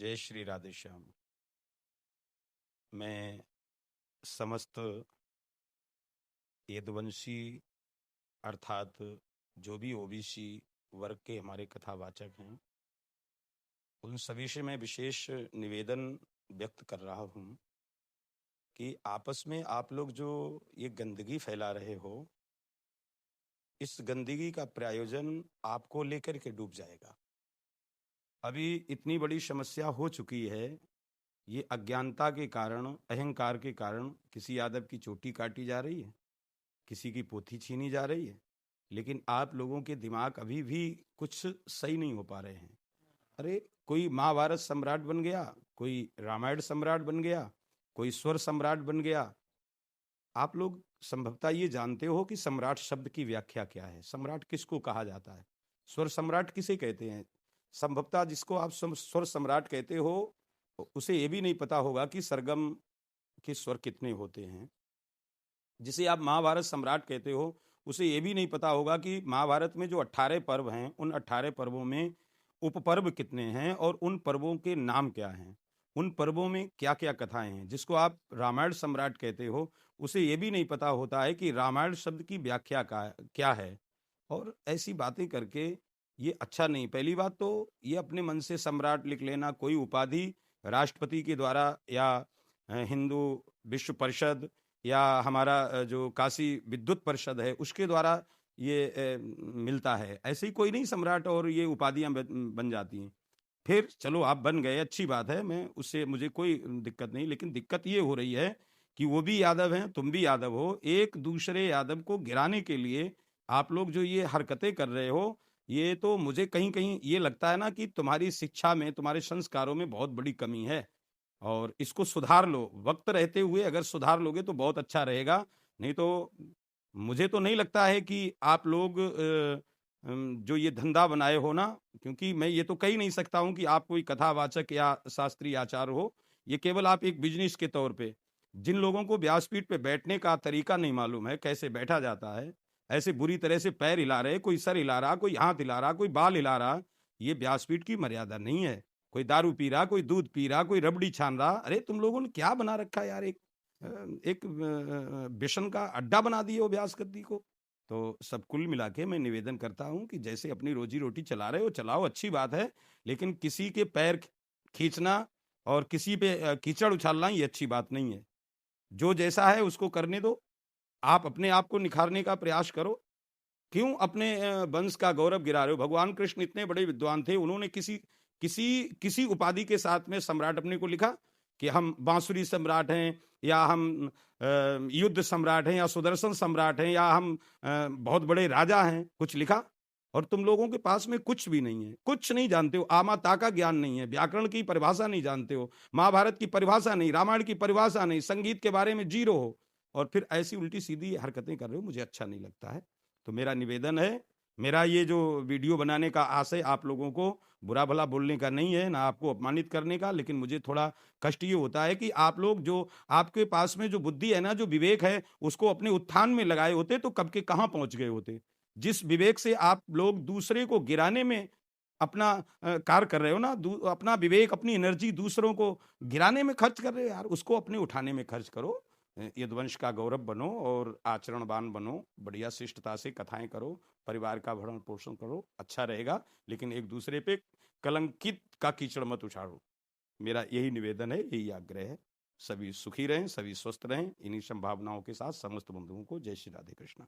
जय श्री राधे श्याम। मैं समस्त यदुवंशी अर्थात जो भी ओबीसी वर्ग के हमारे कथावाचक हैं, उन सभी से मैं विशेष निवेदन व्यक्त कर रहा हूँ कि आपस में आप लोग जो ये गंदगी फैला रहे हो, इस गंदगी का प्रायोजन आपको लेकर के डूब जाएगा। अभी इतनी बड़ी समस्या हो चुकी है, ये अज्ञानता के कारण, अहंकार के कारण किसी यादव की चोटी काटी जा रही है, किसी की पोथी छीनी जा रही है, लेकिन आप लोगों के दिमाग अभी भी कुछ सही नहीं हो पा रहे हैं। अरे कोई महाभारत सम्राट बन गया, कोई रामायण सम्राट बन गया, कोई स्वर सम्राट बन गया। आप लोग संभवतः ये जानते हो कि सम्राट शब्द की व्याख्या क्या है, सम्राट किसको कहा जाता है, स्वर सम्राट किसे कहते हैं। संभवतः जिसको आप स्वर सम्राट कहते हो, उसे ये भी नहीं पता होगा कि सरगम के स्वर कितने होते हैं। जिसे आप महाभारत सम्राट कहते हो, उसे ये भी नहीं पता होगा कि महाभारत में जो 18 पर्व हैं, उन 18 पर्वों में उपपर्व कितने हैं और उन पर्वों के नाम क्या हैं, उन पर्वों में क्या क्या कथाएं हैं। जिसको आप रामायण सम्राट कहते हो, उसे ये भी नहीं पता होता है कि रामायण शब्द की व्याख्या क्या है। और ऐसी बातें करके ये अच्छा नहीं। पहली बात तो ये अपने मन से सम्राट लिख लेना, कोई उपाधि राष्ट्रपति के द्वारा या हिंदू विश्व परिषद या हमारा जो काशी विद्युत परिषद है उसके द्वारा ये मिलता है। ऐसे ही कोई नहीं सम्राट और ये उपाधियां बन जाती हैं। फिर चलो आप बन गए, अच्छी बात है, मैं उससे मुझे कोई दिक्कत नहीं। लेकिन दिक्कत ये हो रही है कि वो भी यादव हैं, तुम भी यादव हो, एक दूसरे यादव को गिराने के लिए आप लोग जो ये हरकतें कर रहे हो, ये तो मुझे कहीं कहीं ये लगता है ना कि तुम्हारी शिक्षा में, तुम्हारे संस्कारों में बहुत बड़ी कमी है और इसको सुधार लो। वक्त रहते हुए अगर सुधार लोगे तो बहुत अच्छा रहेगा। नहीं तो मुझे तो नहीं लगता है कि आप लोग जो ये धंधा बनाए हो ना, क्योंकि मैं ये तो कह ही नहीं सकता हूं कि आप कोई कथावाचक या शास्त्रीय आचार्य हो। ये केवल आप एक बिजनेस के तौर पे, जिन लोगों को व्यासपीठ पे बैठने का तरीका नहीं मालूम है, कैसे बैठा जाता है, ऐसे बुरी तरह से पैर हिला रहे, कोई सर हिला रहा, कोई हाथ हिला रहा, कोई बाल हिला रहा, ये व्यासपीठ की मर्यादा नहीं है। कोई दारू पी रहा, कोई दूध पी रहा, कोई रबड़ी छान रहा। अरे तुम लोगों ने क्या बना रखा है यार, एक व्यसन का अड्डा बना दिए हो व्यास गद्दी को। तो सब कुल मिला के मैं निवेदन करता हूं कि जैसे अपनी रोजी रोटी चला रहे हो चलाओ, अच्छी बात है, लेकिन किसी के पैर खींचना और किसी पे कीचड़ उछालना ये अच्छी बात नहीं है। जो जैसा है उसको करने दो। आप अपने आप को निखारने का प्रयास करो। क्यों अपने वंश का गौरव गिरा रहे हो? भगवान कृष्ण इतने बड़े विद्वान थे, उन्होंने किसी किसी किसी उपाधि के साथ में सम्राट अपने को लिखा कि हम बांसुरी सम्राट हैं, या हम युद्ध सम्राट हैं, या सुदर्शन सम्राट हैं, या हम बहुत बड़े राजा हैं? कुछ लिखा? और तुम लोगों के पास में कुछ भी नहीं है, कुछ नहीं जानते हो, आमाता का ज्ञान नहीं है, व्याकरण की परिभाषा नहीं जानते हो, महाभारत की परिभाषा नहीं, रामायण की परिभाषा नहीं, संगीत के बारे में जीरो हो, और फिर ऐसी उल्टी सीधी हरकतें कर रहे हो। मुझे अच्छा नहीं लगता है। तो मेरा निवेदन है, मेरा ये जो वीडियो बनाने का आशय आप लोगों को बुरा भला बोलने का नहीं है, ना आपको अपमानित करने का, लेकिन मुझे थोड़ा कष्ट ये होता है कि आप लोग जो, आपके पास में जो बुद्धि है ना, जो विवेक है, उसको अपने उत्थान में लगाए होते तो कब के कहां पहुंच गए होते। जिस विवेक से आप लोग दूसरे को गिराने में अपना कार्य कर रहे हो ना, अपना विवेक, अपनी एनर्जी दूसरों को गिराने में खर्च कर रहे हो यार, उसको अपने उठाने में खर्च करो। यदुवंश का गौरव बनो और आचरणवान बनो, बढ़िया शिष्टता से कथाएं करो, परिवार का भरण पोषण करो, अच्छा रहेगा। लेकिन एक दूसरे पे कलंकित का कीचड़ मत उछाड़ो। मेरा यही निवेदन है, यही आग्रह है। सभी सुखी रहें, सभी स्वस्थ रहें। इन्हीं संभावनाओं के साथ समस्त बंधुओं को जय श्री राधे कृष्ण।